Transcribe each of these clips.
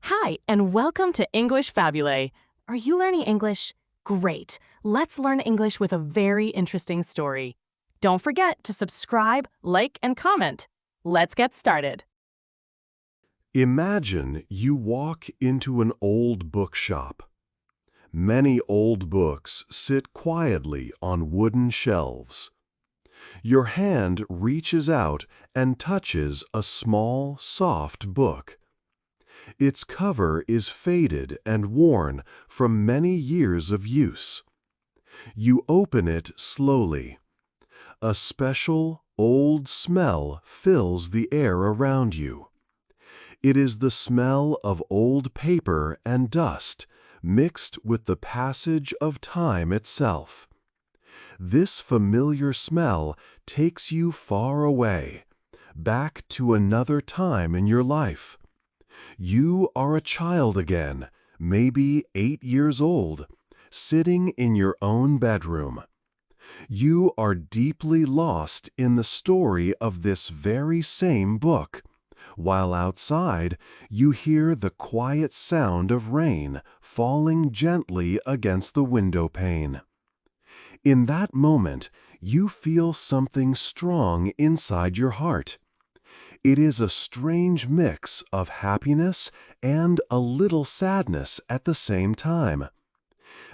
Hi, and welcome to English-Fabule. Are you learning English? Great. Let's learn English with a very interesting story. Don't forget to subscribe, like, and comment. Let's get started. Imagine you walk into an old bookshop. Many old books sit quietly on wooden shelves. Your hand reaches out and touches a small, soft book. Its cover is faded and worn from many years of use. You open it slowly. A special, old smell fills the air around you. It is the smell of old paper and dust mixed with the passage of time itself. This familiar smell takes you far away, back to another time in your life. You are a child again, maybe 8 years old, sitting in your own bedroom. You are deeply lost in the story of this very same book, while outside you hear the quiet sound of rain falling gently against the window pane. In that moment, you feel something strong inside your heart. It is a strange mix of happiness and a little sadness at the same time.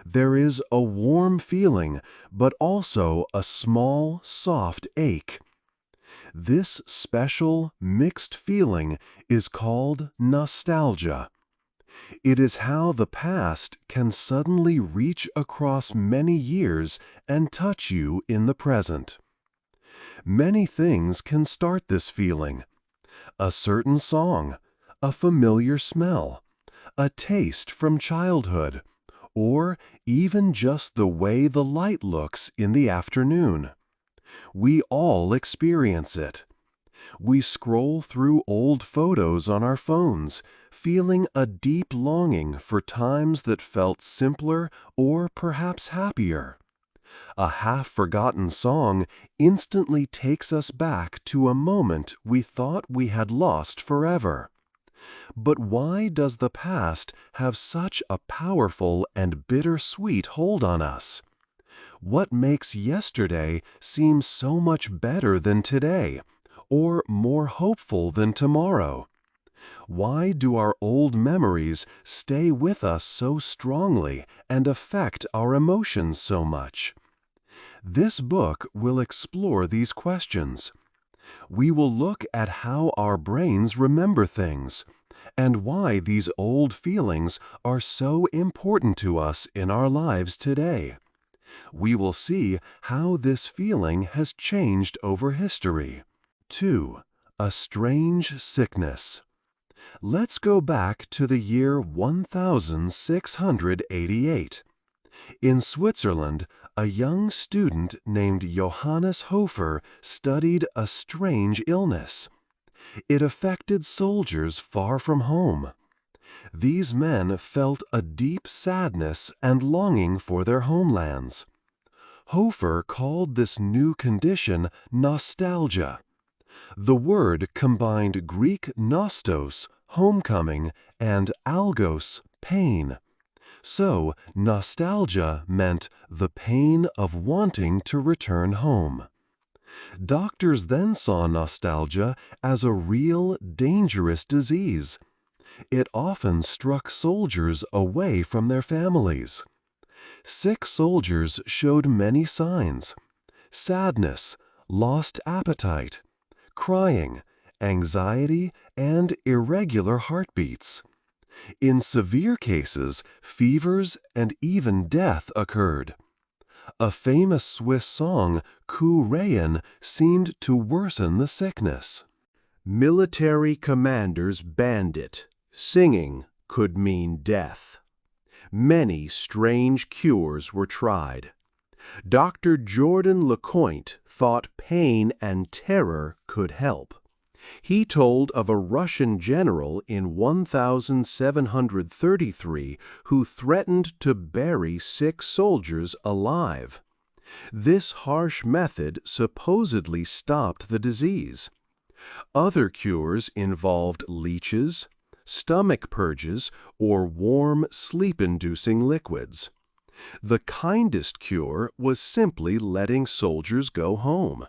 There is a warm feeling, but also a small, soft ache. This special, mixed feeling is called nostalgia. It is how the past can suddenly reach across many years and touch you in the present. Many things can start this feeling. A certain song, a familiar smell, a taste from childhood, or even just the way the light looks in the afternoon. We all experience it. We scroll through old photos on our phones, feeling a deep longing for times that felt simpler or perhaps happier. A half-forgotten song instantly takes us back to a moment we thought we had lost forever. But why does the past have such a powerful and bittersweet hold on us? What makes yesterday seem so much better than today, or more hopeful than tomorrow? Why do our old memories stay with us so strongly and affect our emotions so much? This book will explore these questions. We will look at how our brains remember things, and why these old feelings are so important to us in our lives today. We will see how this feeling has changed over history. 2. A strange sickness. Let's go back to the year 1688. In Switzerland, a young student named Johannes Hofer studied a strange illness. It affected soldiers far from home. These men felt a deep sadness and longing for their homelands. Hofer called this new condition nostalgia. The word combined Greek nostos, homecoming, and algos, pain. So, nostalgia meant the pain of wanting to return home. Doctors then saw nostalgia as a real, dangerous disease. It often struck soldiers away from their families. Sick soldiers showed many signs: sadness, lost appetite, crying, anxiety, and irregular heartbeats. In severe cases, fevers and even death occurred. A famous Swiss song, Coup Rayen, seemed to worsen the sickness. Military commanders banned it. Singing could mean death. Many strange cures were tried. Dr. Jordan Lecointe thought pain and terror could help. He told of a Russian general in 1733 who threatened to bury sick soldiers alive. This harsh method supposedly stopped the disease. Other cures involved leeches, stomach purges, or warm, sleep-inducing liquids. The kindest cure was simply letting soldiers go home.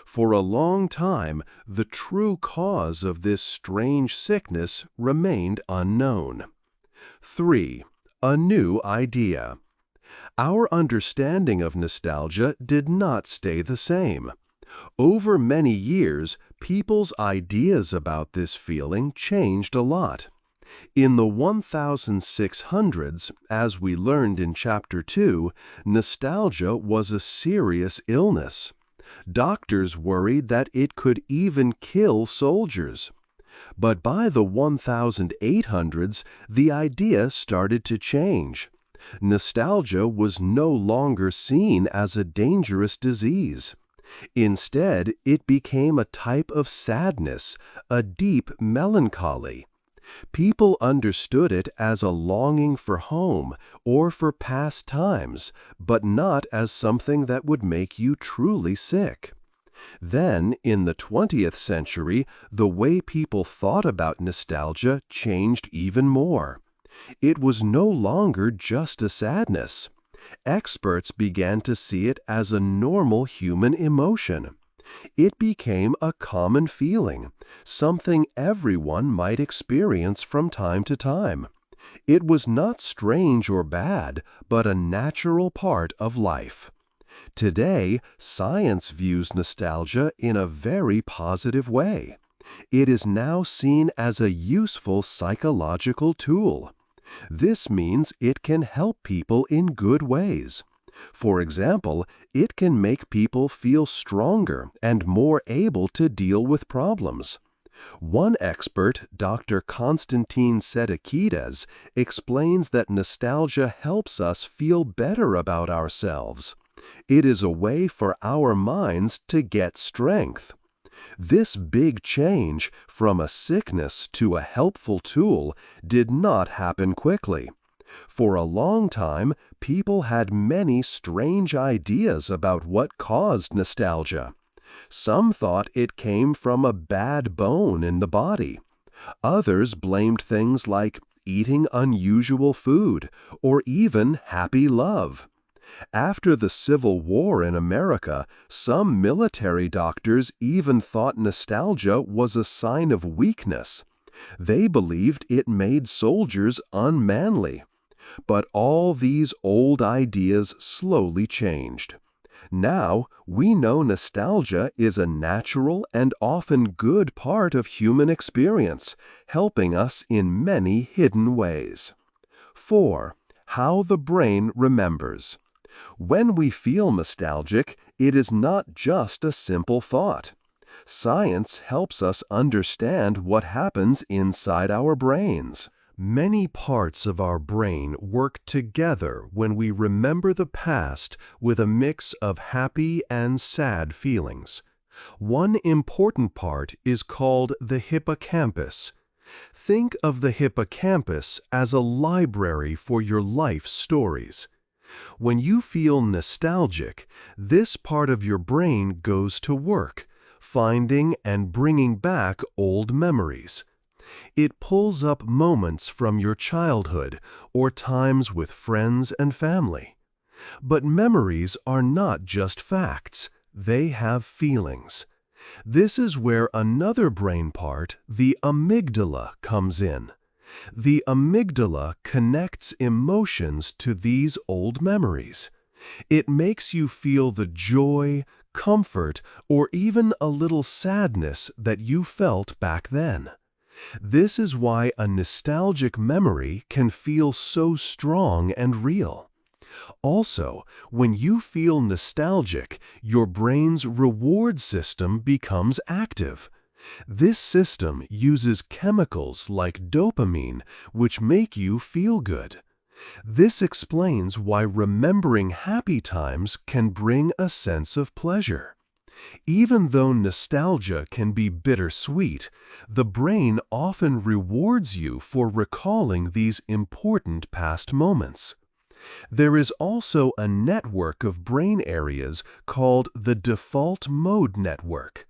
For a long time, the true cause of this strange sickness remained unknown. 3. A new idea. Our understanding of nostalgia did not stay the same. Over many years, people's ideas about this feeling changed a lot. In the 1600s, as we learned in Chapter 2, nostalgia was a serious illness. Doctors worried that it could even kill soldiers. But by the 1800s, the idea started to change. Nostalgia was no longer seen as a dangerous disease. Instead, it became a type of sadness, a deep melancholy. People understood it as a longing for home or for past times, but not as something that would make you truly sick. Then, in the 20th century, the way people thought about nostalgia changed even more. It was no longer just a sadness. Experts began to see it as a normal human emotion. It became a common feeling, something everyone might experience from time to time. It was not strange or bad, but a natural part of life. Today, science views nostalgia in a very positive way. It is now seen as a useful psychological tool. This means it can help people in good ways. For example, it can make people feel stronger and more able to deal with problems. One expert, Dr. Konstantin Sedekides, explains that nostalgia helps us feel better about ourselves. It is a way for our minds to get strength. This big change, from a sickness to a helpful tool, did not happen quickly. For a long time, people had many strange ideas about what caused nostalgia. Some thought it came from a bad bone in the body. Others blamed things like eating unusual food or even happy love. After the Civil War in America, some military doctors even thought nostalgia was a sign of weakness. They believed it made soldiers unmanly. But all these old ideas slowly changed. Now, we know nostalgia is a natural and often good part of human experience, helping us in many hidden ways. 4. How the brain remembers. When we feel nostalgic, it is not just a simple thought. Science helps us understand what happens inside our brains. Many parts of our brain work together when we remember the past with a mix of happy and sad feelings. One important part is called the hippocampus. Think of the hippocampus as a library for your life stories. When you feel nostalgic, this part of your brain goes to work, finding and bringing back old memories. It pulls up moments from your childhood or times with friends and family. But memories are not just facts, they have feelings. This is where another brain part, the amygdala, comes in. The amygdala connects emotions to these old memories. It makes you feel the joy, comfort, or even a little sadness that you felt back then. This is why a nostalgic memory can feel so strong and real. Also, when you feel nostalgic, your brain's reward system becomes active. This system uses chemicals like dopamine, which make you feel good. This explains why remembering happy times can bring a sense of pleasure. Even though nostalgia can be bittersweet, the brain often rewards you for recalling these important past moments. There is also a network of brain areas called the default mode network.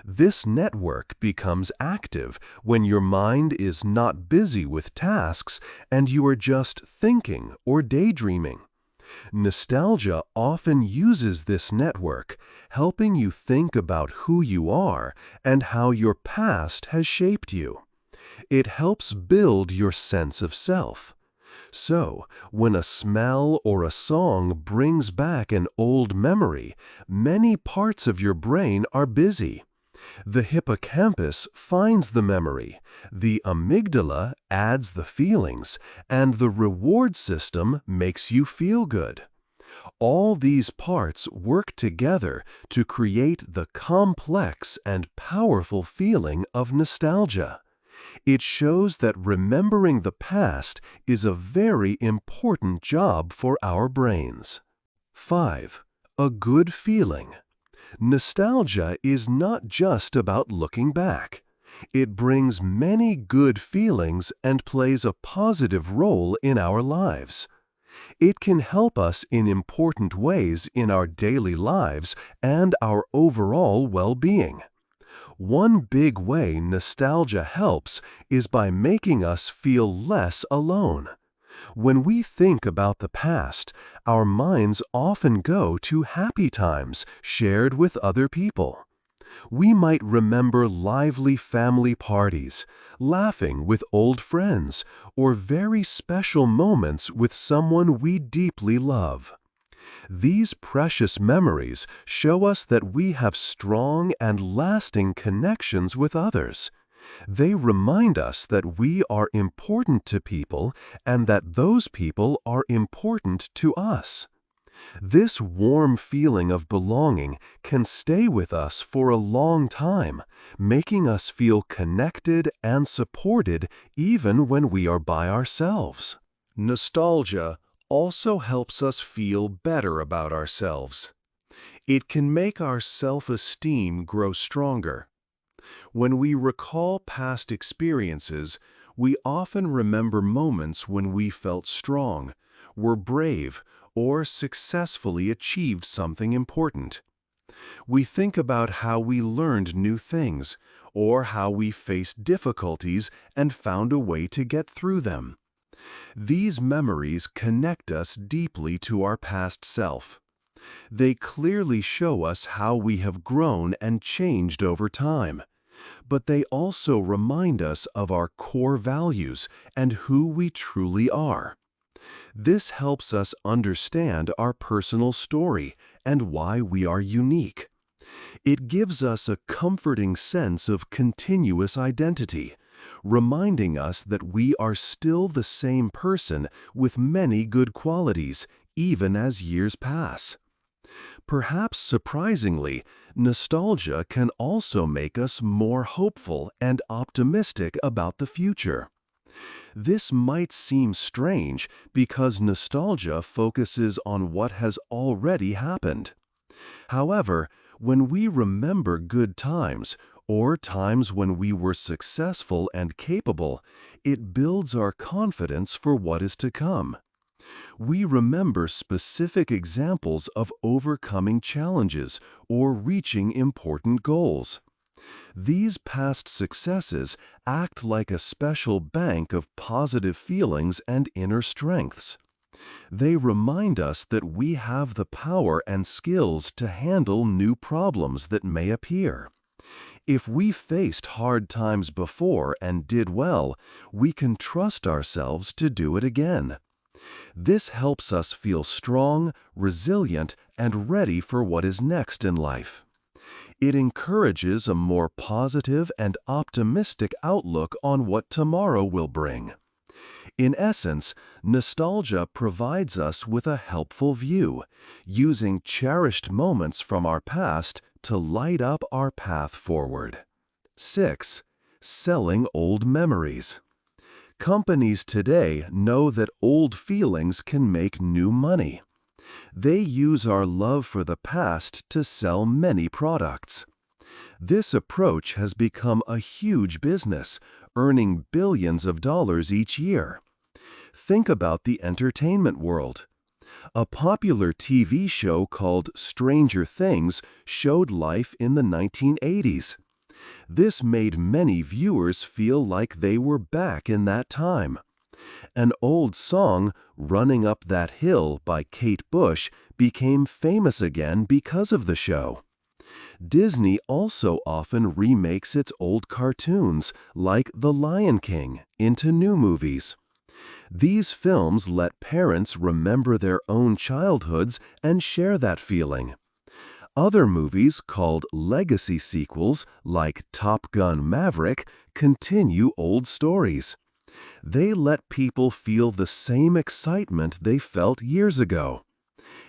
This network becomes active when your mind is not busy with tasks and you are just thinking or daydreaming. Nostalgia often uses this network, helping you think about who you are and how your past has shaped you. It helps build your sense of self. So, when a smell or a song brings back an old memory, many parts of your brain are busy. The hippocampus finds the memory, the amygdala adds the feelings, and the reward system makes you feel good. All these parts work together to create the complex and powerful feeling of nostalgia. It shows that remembering the past is a very important job for our brains. 5. A good feeling. Nostalgia is not just about looking back. It brings many good feelings and plays a positive role in our lives. It can help us in important ways in our daily lives and our overall well-being. One big way nostalgia helps is by making us feel less alone. When we think about the past, our minds often go to happy times shared with other people. We might remember lively family parties, laughing with old friends, or very special moments with someone we deeply love. These precious memories show us that we have strong and lasting connections with others. They remind us that we are important to people and that those people are important to us. This warm feeling of belonging can stay with us for a long time, making us feel connected and supported even when we are by ourselves. Nostalgia also helps us feel better about ourselves. It can make our self-esteem grow stronger. When we recall past experiences, we often remember moments when we felt strong, were brave, or successfully achieved something important. We think about how we learned new things, or how we faced difficulties and found a way to get through them. These memories connect us deeply to our past self. They clearly show us how we have grown and changed over time. But they also remind us of our core values and who we truly are. This helps us understand our personal story and why we are unique. It gives us a comforting sense of continuous identity, reminding us that we are still the same person with many good qualities, even as years pass. Perhaps surprisingly, nostalgia can also make us more hopeful and optimistic about the future. This might seem strange because nostalgia focuses on what has already happened. However, when we remember good times, or times when we were successful and capable, it builds our confidence for what is to come. We remember specific examples of overcoming challenges or reaching important goals. These past successes act like a special bank of positive feelings and inner strengths. They remind us that we have the power and skills to handle new problems that may appear. If we faced hard times before and did well, we can trust ourselves to do it again. This helps us feel strong, resilient, and ready for what is next in life. It encourages a more positive and optimistic outlook on what tomorrow will bring. In essence, nostalgia provides us with a helpful view, using cherished moments from our past to light up our path forward. 6. Selling old memories. Companies today know that old feelings can make new money. They use our love for the past to sell many products. This approach has become a huge business, earning billions of dollars each year. Think about the entertainment world. A popular TV show called Stranger Things showed life in the 1980s. This made many viewers feel like they were back in that time. An old song, Running Up That Hill by Kate Bush, became famous again because of the show. Disney also often remakes its old cartoons, like The Lion King, into new movies. These films let parents remember their own childhoods and share that feeling. Other movies called legacy sequels, like Top Gun: Maverick, continue old stories. They let people feel the same excitement they felt years ago.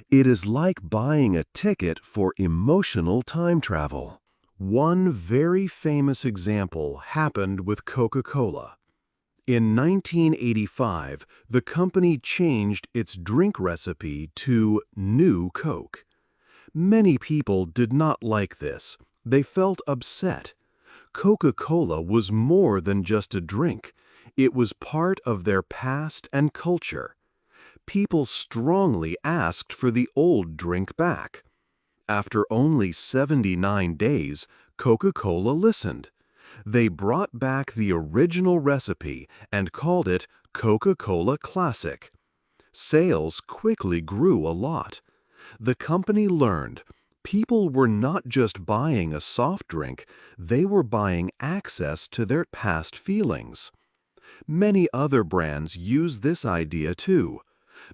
It is like buying a ticket for emotional time travel. One very famous example happened with Coca-Cola. In 1985, the company changed its drink recipe to New Coke. Many people did not like this. They felt upset. Coca-Cola was more than just a drink. It was part of their past and culture. People strongly asked for the old drink back. After only 79 days, Coca-Cola listened. They brought back the original recipe and called it Coca-Cola Classic. Sales quickly grew a lot. The company learned people were not just buying a soft drink, they were buying access to their past feelings. Many other brands use this idea too.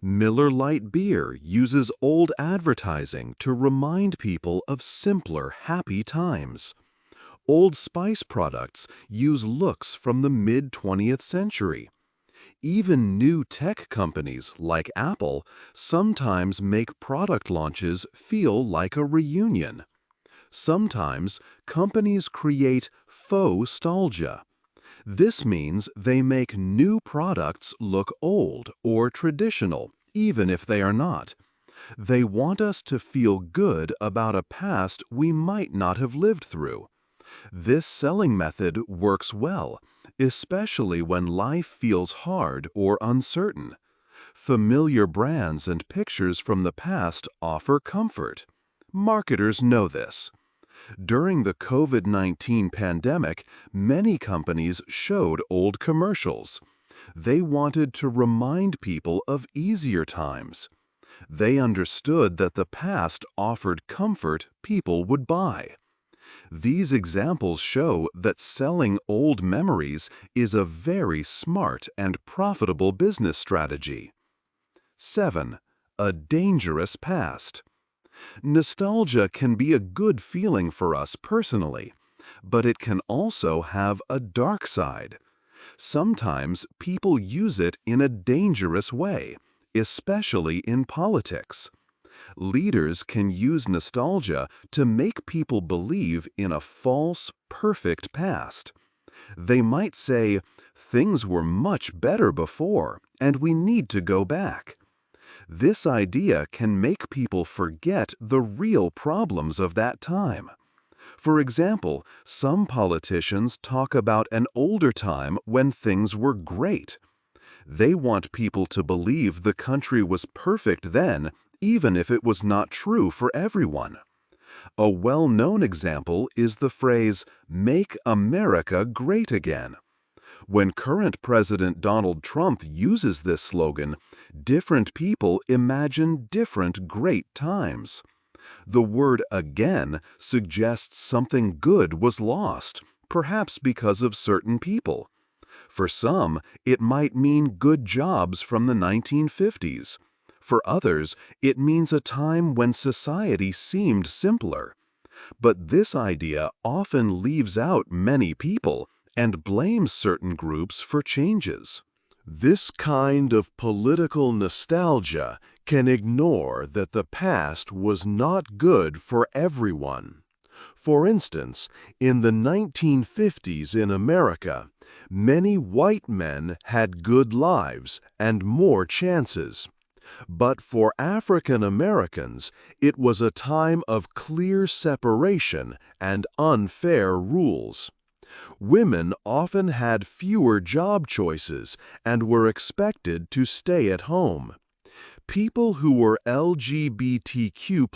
Miller Lite Beer uses old advertising to remind people of simpler, happy times. Old Spice products use looks from the mid-20th century. Even new tech companies like Apple sometimes make product launches feel like a reunion. Sometimes companies create faux nostalgia. This means they make new products look old or traditional, even if they are not. They want us to feel good about a past we might not have lived through. This selling method works well, especially when life feels hard or uncertain. Familiar brands and pictures from the past offer comfort. Marketers know this. During the COVID-19 pandemic, many companies showed old commercials. They wanted to remind people of easier times. They understood that the past offered comfort people would buy. These examples show that selling old memories is a very smart and profitable business strategy. 7. A dangerous past. Nostalgia can be a good feeling for us personally, but it can also have a dark side. Sometimes people use it in a dangerous way, especially in politics. Leaders can use nostalgia to make people believe in a false, perfect past. They might say, "Things were much better before, and we need to go back." This idea can make people forget the real problems of that time. For example, some politicians talk about an older time when things were great. They want people to believe the country was perfect then, even if it was not true for everyone. A well-known example is the phrase, "Make America Great Again." When current President Donald Trump uses this slogan, different people imagine different great times. The word "again" suggests something good was lost, perhaps because of certain people. For some, it might mean good jobs from the 1950s. For others, it means a time when society seemed simpler. But this idea often leaves out many people and blames certain groups for changes. This kind of political nostalgia can ignore that the past was not good for everyone. For instance, in the 1950s in America, many white men had good lives and more chances. But for African Americans, it was a time of clear separation and unfair rules. Women often had fewer job choices and were expected to stay at home. People who were LGBTQ+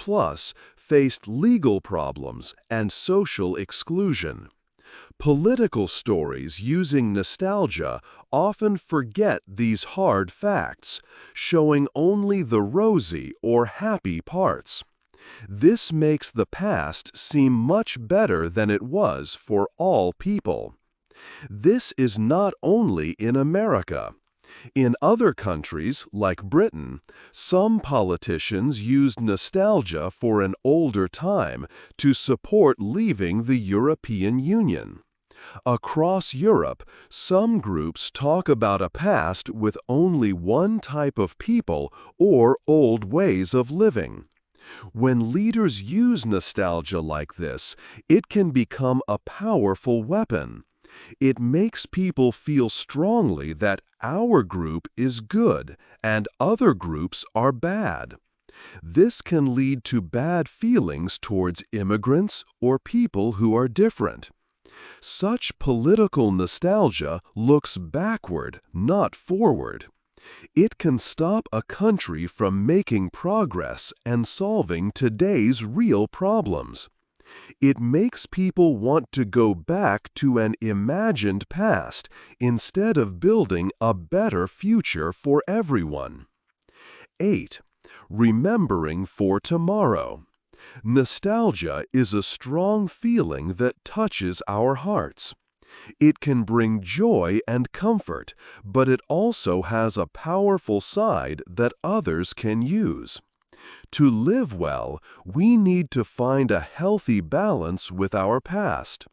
faced legal problems and social exclusion. Political stories using nostalgia often forget these hard facts, showing only the rosy or happy parts. This makes the past seem much better than it was for all people. This is not only in America. In other countries, like Britain, some politicians used nostalgia for an older time to support leaving the European Union. Across Europe, some groups talk about a past with only one type of people or old ways of living. When leaders use nostalgia like this, it can become a powerful weapon. It makes people feel strongly that our group is good and other groups are bad. This can lead to bad feelings towards immigrants or people who are different. Such political nostalgia looks backward, not forward. It can stop a country from making progress and solving today's real problems. It makes people want to go back to an imagined past instead of building a better future for everyone. 8. Remembering for tomorrow. Nostalgia is a strong feeling that touches our hearts. It can bring joy and comfort, but it also has a powerful side that others can use. To live well, we need to find a healthy balance with our past.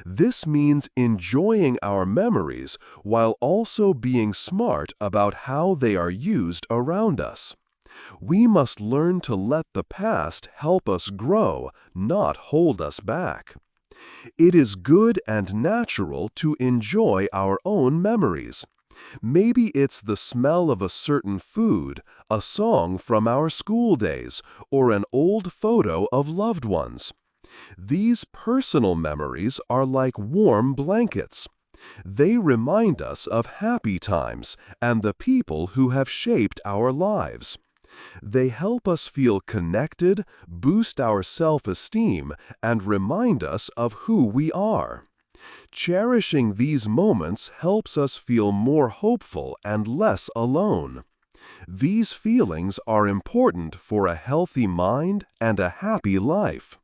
This means enjoying our memories while also being smart about how they are used around us. We must learn to let the past help us grow, not hold us back. It is good and natural to enjoy our own memories. Maybe it's the smell of a certain food, a song from our school days, or an old photo of loved ones. These personal memories are like warm blankets. They remind us of happy times and the people who have shaped our lives. They help us feel connected, boost our self-esteem, and remind us of who we are. Cherishing these moments helps us feel more hopeful and less alone. These feelings are important for a healthy mind and a happy life.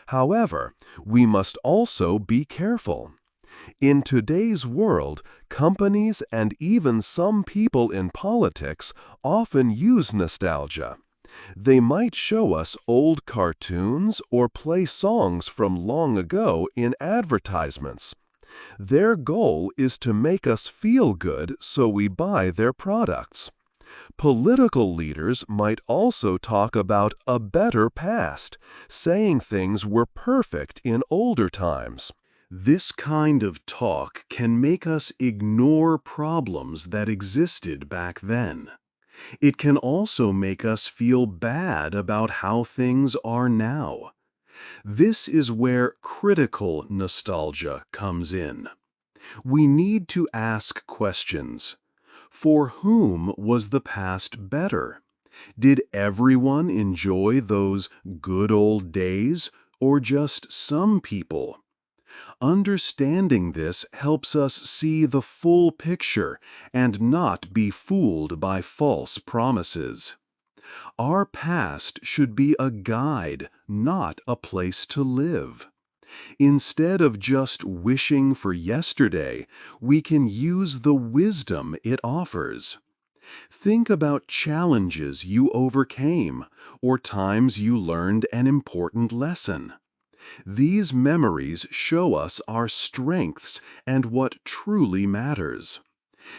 However, we must also be careful. In today's world, companies and even some people in politics often use nostalgia. They might show us old cartoons or play songs from long ago in advertisements. Their goal is to make us feel good so we buy their products. Political leaders might also talk about a better past, saying things were perfect in older times. This kind of talk can make us ignore problems that existed back then. It can also make us feel bad about how things are now. This is where critical nostalgia comes in. We need to ask questions. For whom was the past better? Did everyone enjoy those good old days, or just some people? Understanding this helps us see the full picture and not be fooled by false promises. Our past should be a guide, not a place to live. Instead of just wishing for yesterday, we can use the wisdom it offers. Think about challenges you overcame or times you learned an important lesson. These memories show us our strengths and what truly matters.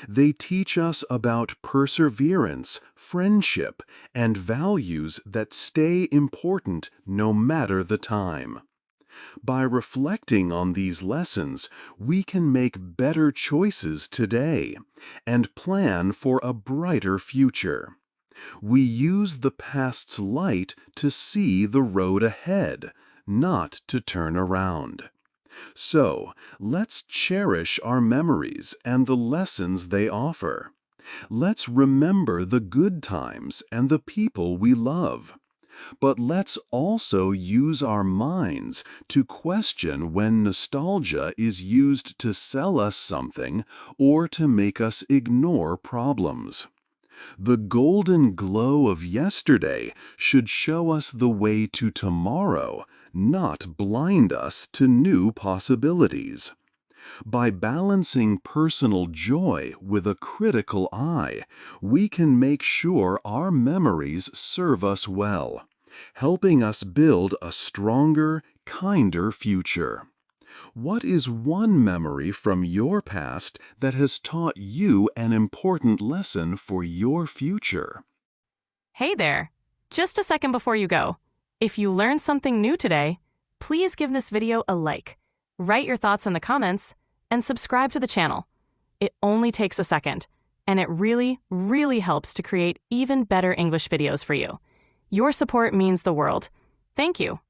They teach us about perseverance, friendship, and values that stay important no matter the time. By reflecting on these lessons, we can make better choices today and plan for a brighter future. We use the past's light to see the road ahead, not to turn around. So, let's cherish our memories and the lessons they offer. Let's remember the good times and the people we love. But let's also use our minds to question when nostalgia is used to sell us something or to make us ignore problems. The golden glow of yesterday should show us the way to tomorrow, not blind us to new possibilities. By balancing personal joy with a critical eye, we can make sure our memories serve us well, helping us build a stronger, kinder future. What is one memory from your past that has taught you an important lesson for your future? Hey there! Just a second before you go. If you learned something new today, please give this video a like, write your thoughts in the comments, and subscribe to the channel. It only takes a second, and it really, really helps to create even better English videos for you. Your support means the world. Thank you.